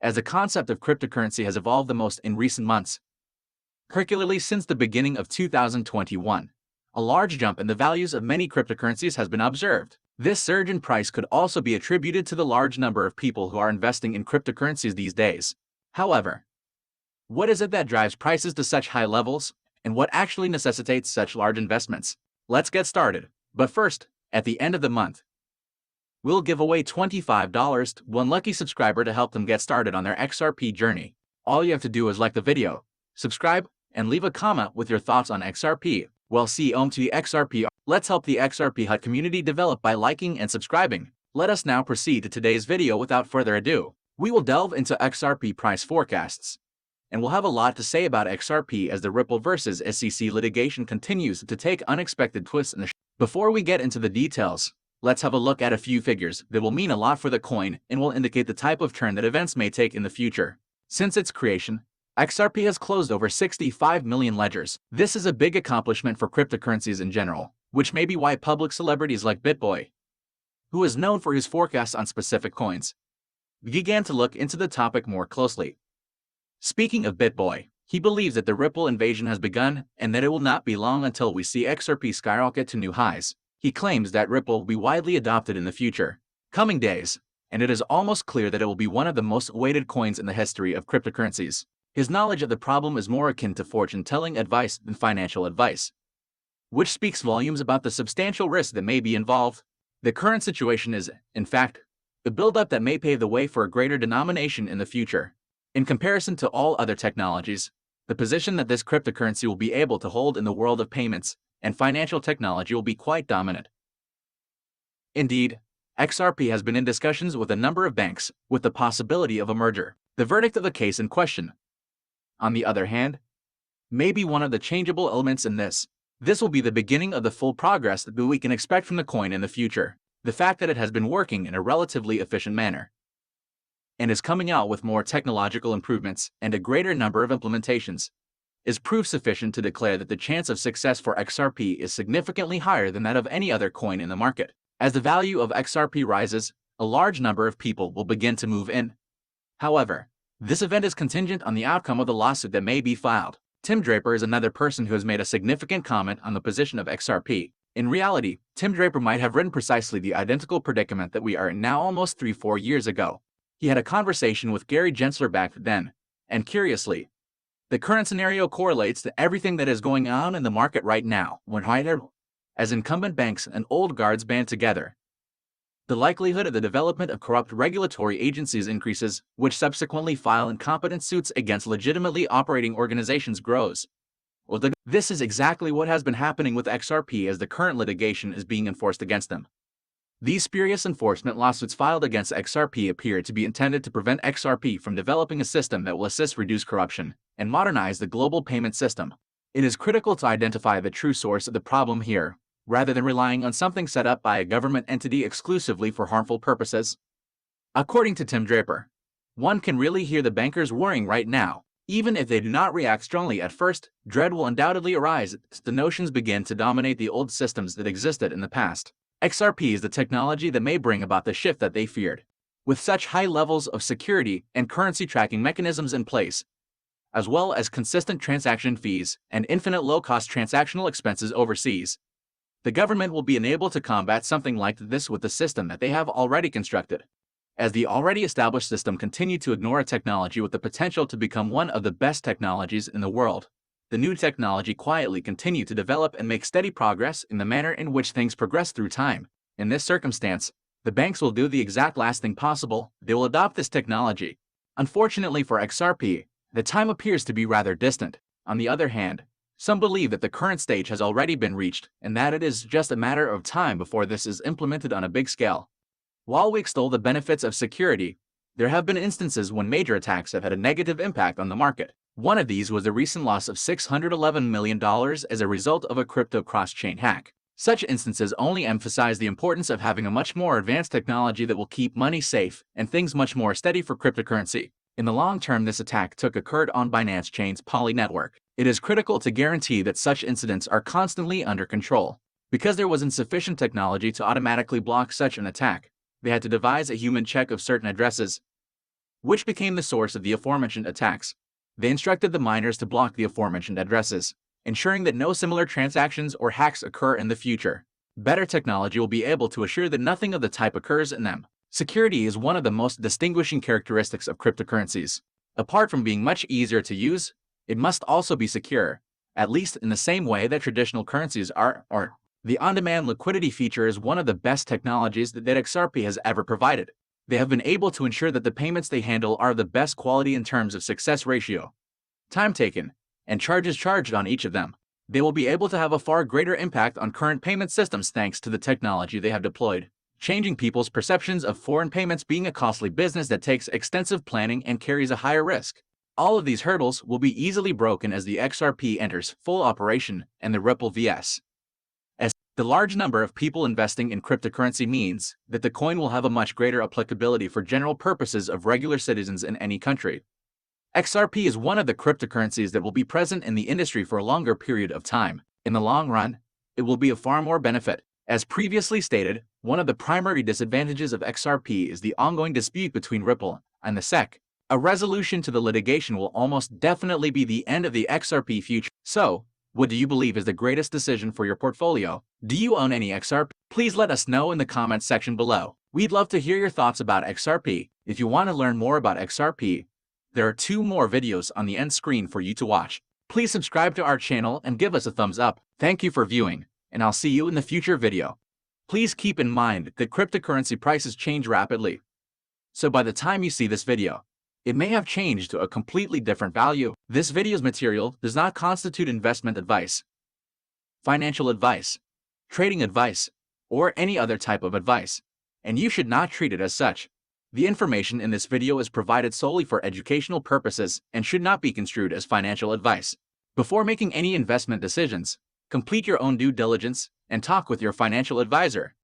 as the concept of cryptocurrency has evolved the most in recent months, particularly since the beginning of 2021. A large jump in the values of many cryptocurrencies has been observed. This surge in price could also be attributed to the large number of people who are investing in cryptocurrencies these days. However, what is it that drives prices to such high levels, and what actually necessitates such large investments? Let's get started. But first, at the end of the month, we'll give away $25 to one lucky subscriber to help them get started on their XRP journey. All you have to do is like the video, subscribe, and leave a comment with your thoughts on XRP. Well, see to the XRP. Let's help the XRP Hut community develop by liking and subscribing. Let us now proceed to today's video without further ado. We will delve into XRP price forecasts, and we'll have a lot to say about XRP as the Ripple versus SEC litigation continues to take unexpected twists in the Before we get into the details, let's have a look at a few figures that will mean a lot for the coin and will indicate the type of turn that events may take in the future. Since its creation, XRP has closed over 65 million ledgers. This is a big accomplishment for cryptocurrencies in general, which may be why public celebrities like BitBoy, who is known for his forecasts on specific coins, began to look into the topic more closely. Speaking of BitBoy, he believes that the Ripple invasion has begun and that it will not be long until we see XRP skyrocket to new highs. He claims that Ripple will be widely adopted in the future coming days, and it is almost clear that it will be one of the most awaited coins in the history of cryptocurrencies. His knowledge of the problem is more akin to fortune-telling advice than financial advice, which speaks volumes about the substantial risk that may be involved. The current situation is, in fact, the buildup that may pave the way for a greater denomination in the future. In comparison to all other technologies, the position that this cryptocurrency will be able to hold in the world of payments and financial technology will be quite dominant. Indeed, XRP has been in discussions with a number of banks with the possibility of a merger. The verdict of the case in question, on the other hand, may be one of the changeable elements in this. This will be the beginning of the full progress that we can expect from the coin in the future. The fact that it has been working in a relatively efficient manner and is coming out with more technological improvements and a greater number of implementations is proof sufficient to declare that the chance of success for XRP is significantly higher than that of any other coin in the market. As the value of XRP rises, a large number of people will begin to move in. However, this event is contingent on the outcome of the lawsuit that may be filed. Tim Draper is another person who has made a significant comment on the position of XRP. In reality, Tim Draper might have written precisely the identical predicament that we are in now almost 3-4 years ago. He had a conversation with Gary Gensler back then, and curiously, the current scenario correlates to everything that is going on in the market right now when as incumbent banks and old guards band together. The likelihood of the development of corrupt regulatory agencies increases, which subsequently file incompetent suits against legitimately operating organizations grows. This is exactly what has been happening with XRP as the current litigation is being enforced against them. These spurious enforcement lawsuits filed against XRP appear to be intended to prevent XRP from developing a system that will assist reduce corruption and modernize the global payment system. It is critical to identify the true source of the problem here, rather than relying on something set up by a government entity exclusively for harmful purposes. According to Tim Draper, one can really hear the bankers worrying right now. Even if they do not react strongly at first, dread will undoubtedly arise as the notions begin to dominate the old systems that existed in the past. XRP is the technology that may bring about the shift that they feared. With such high levels of security and currency tracking mechanisms in place, as well as consistent transaction fees and infinite low-cost transactional expenses overseas, the government will be enabled to combat something like this with the system that they have already constructed. As the already established system continued to ignore a technology with the potential to become one of the best technologies in the world, the new technology quietly continued to develop and make steady progress in the manner in which things progress through time. In this circumstance, the banks will do the exact last thing possible. They will adopt this technology. Unfortunately for XRP, the time appears to be rather distant. On the other hand, some believe that the current stage has already been reached and that it is just a matter of time before this is implemented on a big scale. While we extol the benefits of security, there have been instances when major attacks have had a negative impact on the market. One of these was the recent loss of $611 million as a result of a crypto cross-chain hack. Such instances only emphasize the importance of having a much more advanced technology that will keep money safe and things much more steady for cryptocurrency. In the long term, this attack occurred on Binance Chain's Poly network. It is critical to guarantee that such incidents are constantly under control. Because there was insufficient technology to automatically block such an attack, they had to devise a human check of certain addresses which became the source of the aforementioned attacks. They instructed the miners to block the aforementioned addresses, ensuring that no similar transactions or hacks occur in the future. Better technology will be able to assure that nothing of the type occurs in them. Security is one of the most distinguishing characteristics of cryptocurrencies. Apart from being much easier to use, it must also be secure, at least in the same way that traditional currencies are. The on-demand liquidity feature is one of the best technologies that XRP has ever provided. They have been able to ensure that the payments they handle are of the best quality in terms of success ratio, time taken, and charges charged on each of them. They will be able to have a far greater impact on current payment systems thanks to the technology they have deployed, changing people's perceptions of foreign payments being a costly business that takes extensive planning and carries a higher risk. All of these hurdles will be easily broken as the XRP enters full operation and the Ripple vs. The large number of people investing in cryptocurrency means that the coin will have a much greater applicability for general purposes of regular citizens in any country. XRP is one of the cryptocurrencies that will be present in the industry for a longer period of time. In the long run, it will be of far more benefit. As previously stated, one of the primary disadvantages of XRP is the ongoing dispute between Ripple and the SEC. A resolution to the litigation will almost definitely be the end of the XRP future. So, what do you believe is the greatest decision for your portfolio? Do you own any XRP? Please let us know in the comments section below. We'd love to hear your thoughts about XRP. If you want to learn more about XRP, there are 2 more videos on the end screen for you to watch. Please subscribe to our channel and give us a thumbs up. Thank you for viewing, and I'll see you in the future video. Please keep in mind that cryptocurrency prices change rapidly. So by the time you see this video, it may have changed to a completely different value. This video's material does not constitute investment advice, financial advice, trading advice, or any other type of advice, and you should not treat it as such. The information in this video is provided solely for educational purposes and should not be construed as financial advice. Before making any investment decisions, complete your own due diligence and talk with your financial advisor.